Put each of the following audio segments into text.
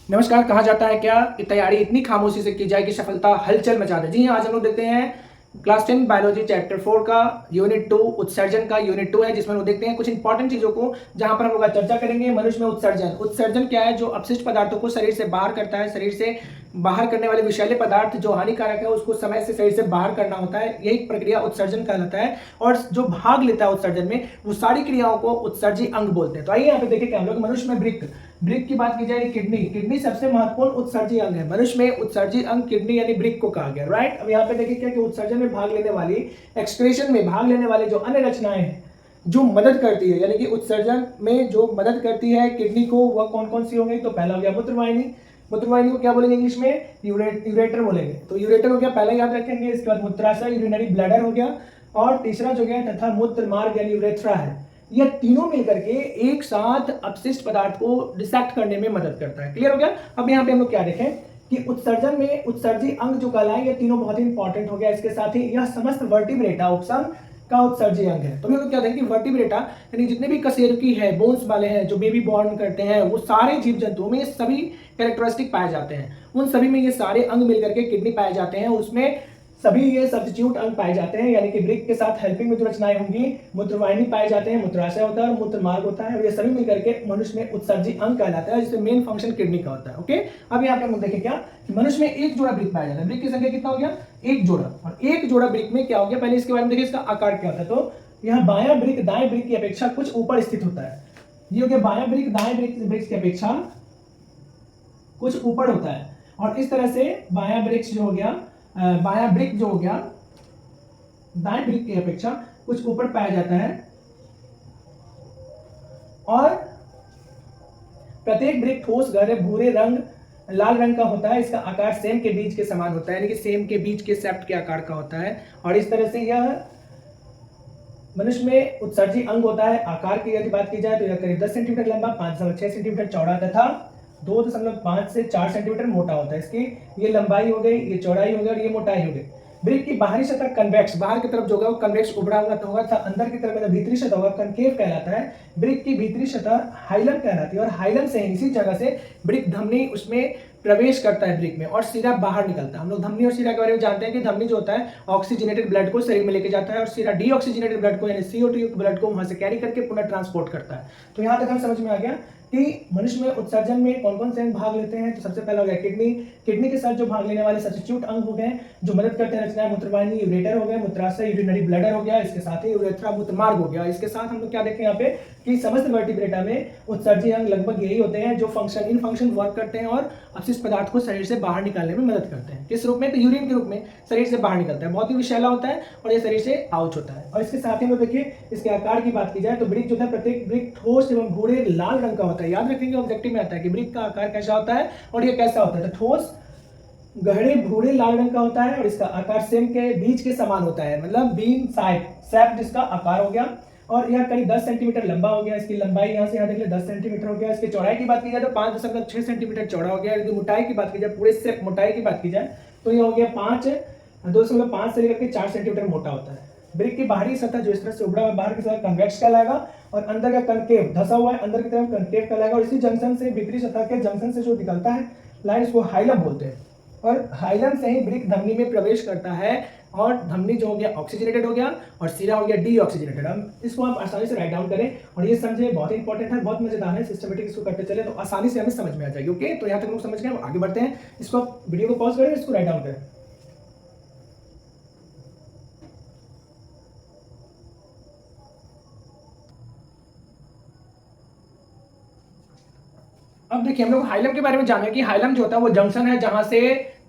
नमस्कार। कहा जाता है क्या कि तैयारी इतनी खामोशी से की जाए कि सफलता हलचल मचा दे। जी हाँ, आज हम लोग देखते हैं क्लास 10 बायोलॉजी चैप्टर 4 का यूनिट 2 उत्सर्जन का यूनिट 2 है, जिसमें हम लोग देखते हैं कुछ इंपॉर्टेंट चीजों को, जहां पर हम लोग आज चर्चा करेंगे। मनुष्य में उत्सर्जन। उत्सर्जन क्या है? जो अपशिष्ट पदार्थों को शरीर से बाहर करता है। शरीर से बाहर करने वाले विषैले पदार्थ जो हानिकारक है उसको समय से शरीर से बाहर करना होता है। यही प्रक्रिया उत्सर्जन कहलाता है। और जो भाग लेता है उत्सर्जन में, वो सारी क्रियाओं को उत्सर्जी अंग बोलते हैं। तो आइए यहाँ पे देखिए क्या हम लोग मनुष्य में वृक्क वृक्क की बात की जाए, किडनी किडनी सबसे महत्वपूर्ण उत्सर्जी अंग है। मनुष्य में उत्सर्जी अंग किडनी यानी वृक्क को कहा गया। राइट। अब यहाँ पे देखिए क्या कि उत्सर्जन में भाग लेने वाली, एक्सक्रीशन में भाग लेने वाले जो अन्य रचनाएं हैं जो मदद करती है, यानी कि उत्सर्जन में जो मदद करती है किडनी को, वह कौन कौन सी हो गई? तो पहला हो गया मूत्रवाहिनी। मूत्रवाहिनी को क्या बोलेंगे इंग्लिश में? यूरेटर बोलेंगे। तो यूरेटर हो गया, पहला याद रखेंगे। इसके बाद मूत्राशय यूरिनरी ब्लैडर हो गया, और तीसरा जो गया तथा मूत्र मार्ग यानी यूरेथ्रा है। ये तीनों मिलकर के एक साथ अपशिष्ट पदार्थ को डिसेक्ट करने में मदद करता है। क्लियर हो गया? अब यहाँ पे हम लोग क्या देखें कि उत्सर्जन में उत्सर्जी अंग जो कहलाए, ये तीनों बहुत ही इंपॉर्टेंट हो गया। इसके साथ ही यह समस्त वर्टिब्रेटा उपसंग का उत्सर्जी अंग है। तो हम लोग क्या देखेंगे, वर्टिब्रेटा यानी जितने भी कशेरुकी है, बोन्स वाले हैं, जो बेबी बॉर्न करते हैं, वो सारे जीव जंतुओं में सभी कैरेक्टरिस्टिक पाए जाते हैं। उन सभी में ये सारे अंग मिलकर के किडनी पाए जाते हैं। उसमें सभी ये सब्स्टिट्यूट अंग पाए जाते हैं, यानी कि वृक्क के साथ हेल्पिंग में जो रचनाएं होंगी, मूत्रवाहिनी पाए जाते हैं, मूत्राशय होता है और मूत्र मार्ग होता है, और ये सभी मिलकर के मनुष्य में उत्सर्जी अंग कहलाता है, जिसमें मेन फंक्शन किडनी का होता है। ओके। अब यहाँ पे हम देखें क्या कि मनुष्य में एक जोड़ा वृक्क पाया जाता है। वृक्क की संख्या कितना हो गया? एक जोड़ा। और एक जोड़ा वृक्क में क्या हो गया, पहले इसके बारे में देखिए, इसका आकार क्या होता है। तो यहाँ बायां वृक्क दाएं वृक्क की अपेक्षा कुछ ऊपर स्थित होता है। ये हो गया बायां वृक्क दाएं वृक्क की अपेक्षा कुछ ऊपर होता है। और इस तरह से बायां वृक्क जो हो गया, बायां वृक्क जो हो गया दाएं वृक्क की अपेक्षा कुछ ऊपर पाया जाता है। और प्रत्येक वृक्क ठोस गहरे भूरे रंग लाल रंग का होता है। इसका आकार सेम के बीज के समान होता है, यानी कि सेम के बीज के सेप्ट के आकार का होता है। और इस तरह से यह मनुष्य में उत्सर्जी अंग होता है। आकार की यदि बात की जाए तो यह करीब 10 सेंटीमीटर लंबा, 5.6 सेंटीमीटर चौड़ा तथा 2.5 से 4 सेंटीमीटर मोटा होता है। इसकी ये लंबाई हो गई, ये चौड़ाई हो गई और ये मोटाई हो गई। वृक्क की बाहरी सतह कन्वेक्स, बाहर की तरफ जो होगा वो कन्वेक्स उभरा हुआ होगा, तथा अंदर की तरफ भीतरी सतह होगा कनकेव कहलाता है। वृक्क की भीतरी सतह हाइलम कहलाती है, और हाइलम से ही, इसी जगह से वृक्क धमनी उसमें प्रवेश करता है वृक्क में, और सीरा बाहर निकलता है। हम लोग धमनी और सीरा के बारे में जानते हैं कि धमनी जो होता है ऑक्सीजनेटेड ब्लड को शरीर में लेके जाता है, और सीरा डीऑक्सीजनेटेड ब्लड को यानी CO2 युक्त ब्लड को वहां से कैरी करके पुनः ट्रांसपोर्ट करता है। तो यहां तक हम समझ में आ गया कि मनुष्य में उत्सर्जन में कौन कौन से अंग भाग लेते हैं। तो सबसे पहला हो गया किडनी। किडनी के साथ जो भाग लेने वाले सब्स्टिट्यूट अंग हो गए जो मदद करते हैं रचनाएं, मूत्रवाहिनी यूरेटर हो गया, मूत्राशय यूरिनरी ब्लैडर हो गया, इसके साथ ही यूरेथ्रा मूत्रमार्ग हो गया। इसके साथ हम लोग क्या देखें यहाँ पे कि समस्त वर्टिब्रेटा में उत्सर्जी अंग लगभग यही होते हैं जो इन फंक्शन वर्क करते हैं और अपशिष्ट पदार्थ को शरीर से बाहर निकालने में मदद करते हैं। किस रूप में? तो यूरिन के रूप में शरीर से बाहर निकलता है। बहुत ही विषैला होता है और ये शरीर से आउच होता है। और इसके साथ ही हम लोग देखिए इसके आकार की बात की जाए तो वृक्क जो है प्रत्येक वृक्क ठोस एवं भूरे लाल रंग का होता है। याद रखेंगे ऑब्जेक्टिव में आता है कि वृक्क का आकार कैसा होता है और ये कैसा होता है। तो ठोस गहरे भूरे लाल रंग का होता है और इसका आकार सेम के बीज के समान होता है, मतलब बीन सैप जिसका आकार हो गया। और यह करीब 10 सेंटीमीटर लंबा हो गया। इसकी लंबाई यहाँ से यहाँ देख ले 10 सेंटीमीटर हो गया। इसकी चौड़ाई की बात की जाए तो 5.6 सेंटीमीटर चौड़ा हो गया। यदि मोटाई की बात की जाए, पूरे से मोटाई की बात की जाए तो यह हो गया 2.5 से लेकर के 4 सेंटीमीटर मोटा होता है। वृक्क की बाहरी सतह जो इस तरह से उभरा हुआ बाहर की सतह कन्वेक्स कहलाएगा, और अंदर का कनकेव धसा हुआ है, अंदर की तरफ कनकेव कहलाएगा। और इसी जंक्शन से भीतरी सतह के जंक्शन से जो निकलता है लाइन, इसको हाइलम बोलते हैं। और हाइलम से ही वृक्क धमनी में प्रवेश करता है, और धमनी जो हो गया ऑक्सीजनेटेड हो गया और सीरा हो गया डीऑक्सीजनेटेड। हम इसको आप आसानी से राइट डाउन करें और ये समझे, बहुत इंपॉर्टेंट है, बहुत मजेदार है। सिस्टमेटिक इसको करते चले तो आसानी से हमें समझ में आ जाएगी। ओके, तो यहाँ तक लोग समझ गए, आगे बढ़ते हैं। इसको वीडियो को पॉज करें, इसको राइट डाउन करें। अब देखिए हम लोग हाइलम के बारे में जाने कि हाइलम जो होता है वो जंक्शन है जहां से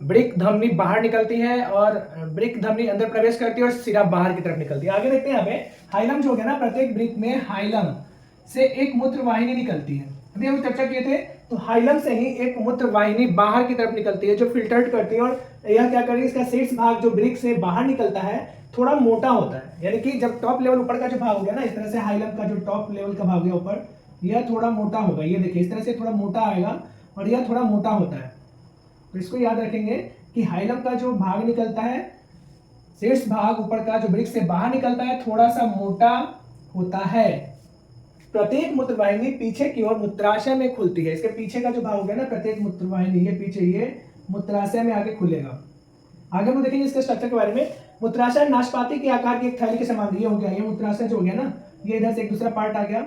वृक्क धमनी बाहर निकलती है और वृक्क धमनी अंदर प्रवेश करती है और सिरा बाहर की तरफ निकलती है। आगे देखते हैं यहाँ पे हाइलम जो हो गया ना, प्रत्येक वृक्क में हाइलम से एक मूत्र वाहिनी निकलती है। अभी हम चर्चा किए थे, तो हाइलम से ही एक मूत्र वाहिनी बाहर की तरफ निकलती है जो फिल्टर्ड करती है। और यह क्या करेगी, इसका शीर्ष भाग जो वृक्क से बाहर निकलता है थोड़ा मोटा होता है, यानी कि जब टॉप लेवल ऊपर का जो भाग हो गया ना, इस तरह से हाइलम का जो टॉप लेवल का भाग गया ऊपर, यह थोड़ा मोटा होगा। ये देखिए इस तरह से थोड़ा मोटा आएगा और यह थोड़ा मोटा होता है। तो इसको याद रखेंगे कि हाइलम का जो भाग निकलता है, शीर्ष भाग ऊपर का जो वृक्क से बाहर निकलता है, थोड़ा सा मोटा होता है। प्रत्येक मूत्रवाहिनी पीछे की ओर मूत्राशय में खुलती है। इसके पीछे का जो भाग हो गया ना, प्रत्येक मूत्रवाहिनी ये पीछे ये मूत्राशय में आगे खुलेगा। आगे हम देखेंगे इसके स्ट्रक्चर के बारे में। मूत्राशय नाशपाती के आकार की एक थैली के समान, ये हो गया, ये मूत्राशय जो हो गया ना, ये इधर से एक दूसरा पार्ट आ गया,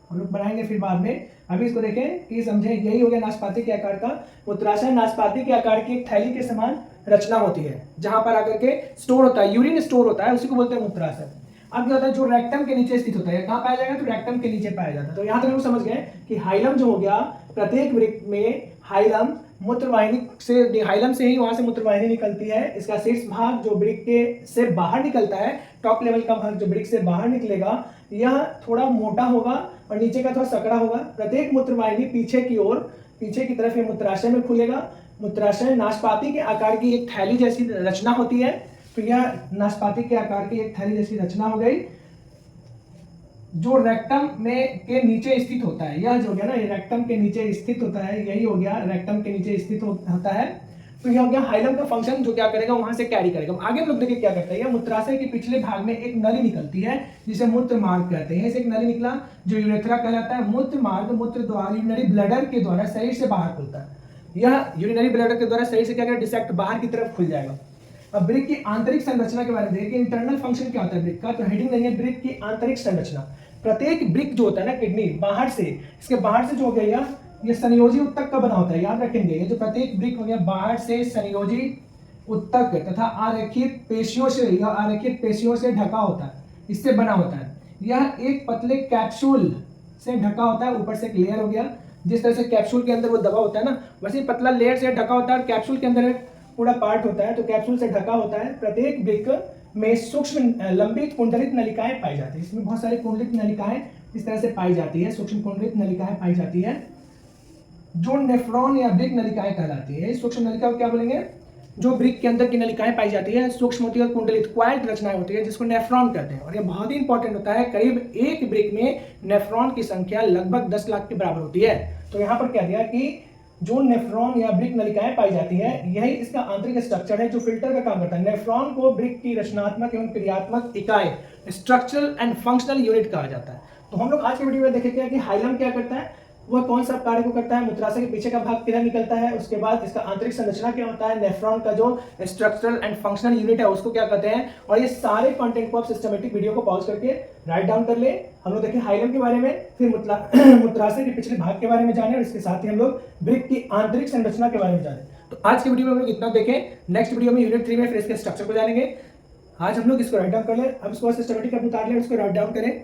हम लोग बनाएंगे फिर बाद में। अभी इसको देखें कि समझें, यही हो गया नाशपाती के आकार का। मूत्राशय नाशपाती के आकार की एक थैली के समान रचना होती है, जहां पर आकर के स्टोर होता है, यूरिन स्टोर होता है, उसी को बोलते हैं मूत्राशय। अब क्या होता है, जो रेक्टम के नीचे स्थित होता है, कहाँ पाया जाएगा, तो रेक्टम के नीचे पाया जाता है। तो यहाँ तक हम समझ गए कि हाइलम जो हो गया, प्रत्येक वृक्क में हाइलम मूत्रवाहिनी से, हाइलम से ही वहां से मूत्रवाहिनी निकलती है। इसका शीर्ष भाग जो वृक्क के से बाहर निकलता है, टॉप लेवल का भाग जो वृक्क से बाहर निकलेगा, यह थोड़ा मोटा होगा और नीचे का थोड़ा सकड़ा होगा। प्रत्येक मूत्रवाहिनी पीछे की ओर, पीछे की तरफ ये मूत्राशय में खुलेगा। मूत्राशय नाशपाती के आकार की एक थैली जैसी रचना होती है। तो यह नाशपाती के आकार की एक थैली जैसी रचना हो गई, जो रेक्टम में के नीचे स्थित होता है। यह जो हो गया ना, ये रेक्टम के नीचे स्थित होता है, यही हो गया, रेक्टम के नीचे स्थित होता है। तो यह हो गया हाइलम का फंक्शन, जो क्या करेगा, वहां से कैरी करेगा। आगे हम लोग देखिए क्या करता है, यह मूत्राशय के पिछले भाग में एक नली निकलती है, जिसे मूत्र मार्ग कहते हैं। इसे एक नली निकला जो यूरेथ्रा कहलाता है। मूत्र मार्ग मूत्र द्वारा, यूरिनरी ब्लैडर के द्वारा शरीर से बाहर खुलता है। यह यूरिनरी ब्लैडर के द्वारा शरीर से क्या करेगा, डिसेक्ट बाहर की तरफ खुल जाएगा। अब वृक्क की आंतरिक संरचना के बारे में देखिए, इंटरनल फंक्शन क्या होता है वृक्क का, तो हेडिंग देंगे वृक्क की आंतरिक संरचना। प्रत्येक वृक्क जो होता है ना, किडनी बाहर से, इसके बाहर से जो हो गया ये संयोजी उत्तक का बना होता है, याद रखेंगे। ये जो प्रत्येक वृक्क हो गया, बाहर से संयोजी उत्तक तथा आरेखित पेशियों से, यह आरेखित पेशियों से ढका होता है, इससे बना होता है। यह एक पतले कैप्सूल से ढका होता है, ऊपर से एक लेयर हो गया, जिस तरह से कैप्सूल के अंदर वो दबा होता है ना, वैसे ही पतला लेयर से ढका होता है, और कैप्सूल के अंदर एक पूरा पार्ट होता है, तो कैप्सूल से ढका होता है। प्रत्येक वृक्क में सूक्ष्म लंबित कुंडलित नलिकाएं पाई जाती है। इसमें बहुत सारी कुंडलित नलिकाएं इस तरह से पाई जाती है, सूक्ष्म कुंडलित नलिकाएं पाई जाती है, जो नेफ्रॉन या वृक्क नलिकाएं कहलाती है। सूक्ष्म नलिका को क्या बोलेंगे, जो वृक्क के अंदर की नलिकाएं पाई जाती है, सूक्ष्म होती है और कुंडलित क्वाइल्ड रचनाएं होती है, जिसको नेफ्रॉन कहते हैं। और ये बहुत ही इंपॉर्टेंट होता है, करीब एक वृक्क में नेफ्रॉन की संख्या लगभग 10 लाख के बराबर होती है। तो यहाँ पर क्या दिया कि जो नेफ्रॉन या वृक्क नलिकाएं पाई जाती है, यही इसका आंतरिक स्ट्रक्चर है जो फिल्टर का काम करता है। नेफ्रॉन को वृक्क की रचनात्मक एवं क्रियात्मक इकाई, स्ट्रक्चरल एंड फंक्शनल यूनिट कहा जाता है। तो हम लोग आज के वीडियो में देखेंगे कि हाइलम क्या करता है, वह कौन सा कार्य को करता है, मूत्राशय के पीछे का भाग किधर निकलता है, उसके बाद इसका आंतरिक संरचना क्या होता है, नेफ्रॉन का जो स्ट्रक्चरल एंड फंक्शनल यूनिट है उसको क्या कहते हैं, और ये सारे कंटेंट को आप सिस्टमेटिक वीडियो को पॉज करके राइट डाउन कर ले। हम लोग देखें हाइलम के बारे में, फिर मूत्राशय के पिछले भाग के बारे में जाने, और इसके साथ ही हम लोग वृक्क की आंतरिक संरचना के बारे में जाने। तो आज की वीडियो में हम लोग इतना देखें, नेक्स्ट वीडियो में यूनिट 3 में फिर इसके स्ट्रक्चर को जानेंगे। आज हम लोग इसको राइट डाउन कर ले, अब इसको सिस्टमेटिक आप उतार ले, इसको राइट डाउन करें।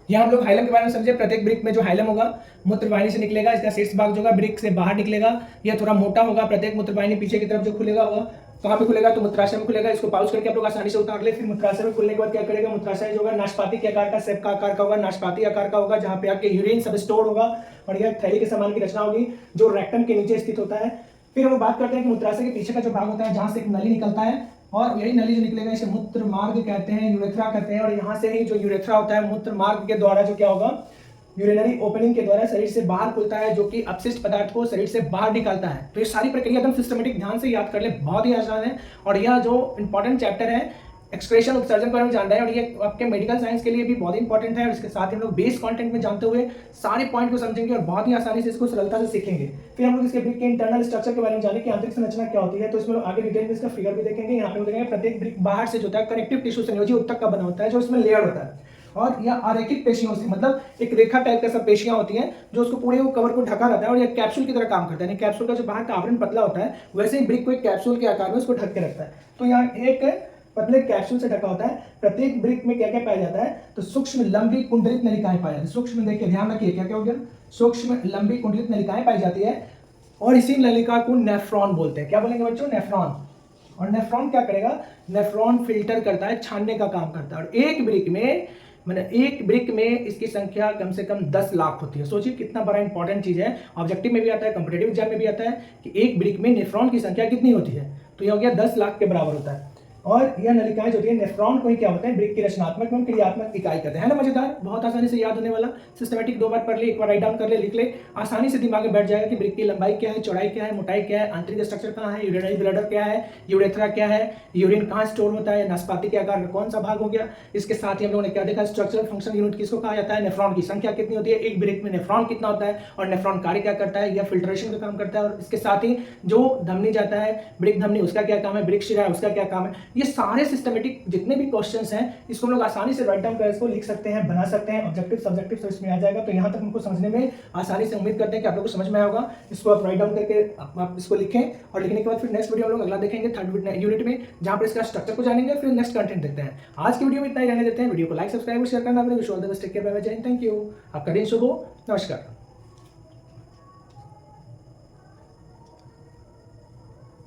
यहाँ हम लोग हाइलम के बारे में समझे। प्रत्येक वृक्क में जो हाइलम होगा, मूत्रवाहिनी से निकलेगा, इसका शीर्ष भाग जो होगा वृक्क से बाहर निकलेगा, यह थोड़ा मोटा होगा। प्रत्येक मूत्रवाहिनी पीछे की तरफ जो खुलेगा होगा, कहाँ पे खुलेगा, तो मूत्राशय में खुलेगा। इसको पाउच करके आप लोग आसानी से उतार ले। फिर मूत्राशय में खुलने के बाद क्या करेगा, मूत्राशय जो होगा नाशपाती के आकार का, सेब का आकार का होगा, नाशपाती आकार का होगा, जहाँ पे आपके यूरिन सब स्टोर होगा, और यह थैली के समान की रचना होगी जो रेक्टम के नीचे स्थित होता है। फिर हम बात करते हैं कि मूत्राशय के पीछे का जो भाग होता है, जहाँ से एक नली निकलता है, और यही नली जो निकलेगा इसे मूत्र मार्ग कहते हैं, यूरेथ्रा कहते हैं। और यहाँ से ही जो यूरेथ्रा होता है, मूत्र मार्ग के द्वारा जो क्या होगा, यूरिनरी ओपनिंग के द्वारा शरीर से बाहर खुलता है, जो कि अपशिष्ट पदार्थ को शरीर से बाहर निकालता है। तो ये सारी प्रक्रिया एकदम सिस्टमेटिक ध्यान से याद कर ले, बहुत ही आसान है। और यह जो इंपॉर्टेंट चैप्टर है एक्सक्रेशन उत्सर्जन के बारे में जान रहे हैं, और ये आपके मेडिकल साइंस के लिए भी बहुत इंपॉर्टेंट है। और इसके साथ ही हम लोग बेस कंटेंट में जानते हुए सारे पॉइंट को समझेंगे और बहुत ही आसानी से इसको सरलता से सीखेंगे। फिर हम लोग इसके वृक्क के इंटरनल स्ट्रक्चर के बारे में जाने कि आंतरिक संरचना क्या होती है, तो इसमें आगे डिटेल में इसका फिगर भी देखेंगे। यहाँ पे देखेंगे प्रत्येक वृक्क बाहर से जो होता है कनेक्टिव टिश्यू संयोजी उत्तक का बना होता है, जो इसमें लेयर होता है, और यह आरेखित पेशियों से, मतलब एक रेखा टाइप का सब पेशियां होती हैं जो उसको पूरे कवर को ढका रहता है, और यह कैप्सूल की तरह काम करता है। कैप्सूल का जो बाहर का आवरण पतला होता है, वैसे ही वृक्क को एक कैप्सूल के आकार में उसको ढक के रखता है। तो यहाँ एक पतले कैप्सूल से ढका होता है। प्रत्येक वृक्क में क्या क्या पाया जाता है, तो सूक्ष्म लंबी कुंडलित नलिकाएं पाई जाती है। सूक्ष्म देखिए, ध्यान रखिए क्या क्या हो गया, सूक्ष्म लंबी कुंडलित नलिकाएं पाई जाती है, और इसी नलिका को नेफ्रॉन बोलते हैं। क्या बोलेंगे बच्चों, नेफ्रॉन। और नेफ्रॉन क्या करेगा, नेफ्रॉन फिल्टर करता है, छानने का काम करता है। और एक वृक्क में, मैंने एक वृक्क में इसकी संख्या कम से कम 10 लाख होती है। सोचिए कितना बड़ा इंपॉर्टेंट चीज है। ऑब्जेक्टिव में भी आता है, कॉम्पिटिटिव एग्जाम में भी आता है कि एक वृक्क में नेफ्रॉन की संख्या कितनी होती है, तो यह हो गया 10 लाख के बराबर होता है। और यह नलिकाएं जो होती है नेफ्रॉन को ही क्या होता है, ब्रिक की रचनात्मक एवं क्रियात्मक इकाई कहते हैं ना। मजेदार, बहुत आसानी से याद होने वाला, सिस्टमेटिक 2 बार पढ़ ले, एक बार राइट डाउन कर ले, लिख ले, आसानी से दिमाग में बैठ जाएगा कि ब्रिक की लंबाई क्या है, चौड़ाई क्या है, मोटाई क्या है, आंतरिक स्ट्रक्चर कहाँ है, यूरिनरी ब्लैडर क्या है, यूरेथ्रा क्या है, यूरिन कहाँ स्टोर होता है, नाशपाती के आकार का कौन सा भाग हो गया। इसके साथ ही हम लोगों ने क्या देखा, स्ट्रक्चरल फंक्शन यूनिट किसको कहा जाता है, नेफ्रॉन की संख्या कितनी होती है, एक ब्रिक में नेफ्रॉन कितना होता है और नेफ्रॉन कार्य क्या करता है, यह फिल्ट्रेशन का काम करता है। और इसके साथ ही जो धमनी जाता है, ब्रिक धमनी, उसका क्या काम है, ब्रिक शिरा उसका क्या काम है। ये सारे सिस्टमेटिक जितने भी क्वेश्चंस हैं इसको हम लोग आसानी से राइट डाउन कर इसको लिख सकते हैं, बना सकते हैं, ऑब्जेक्टिव सब्जेक्टिव तो इसमें आ जाएगा। तो यहाँ तक हमको समझने में आसानी से उम्मीद करते हैं कि आप लोग को समझ में आया होगा। इसको आप राइट डाउन करके आप इसको लिखें और लिखने के बाद फिर नेक्स्ट वीडियो हम लोग अगला देखेंगे 3rd यूनिट में, जहाँ पर इसका स्ट्रक्चर को जानेंगे, फिर नेक्स्ट कंटेंट देखते हैं। आज की वीडियो में इतना ही रहने देते हैं। वीडियो को लाइक सब्सक्राइब और शेयर करना, wish all the best, take care, bye bye, Jai Hind, thank you. आपका दिन शुभ हो, नमस्कार।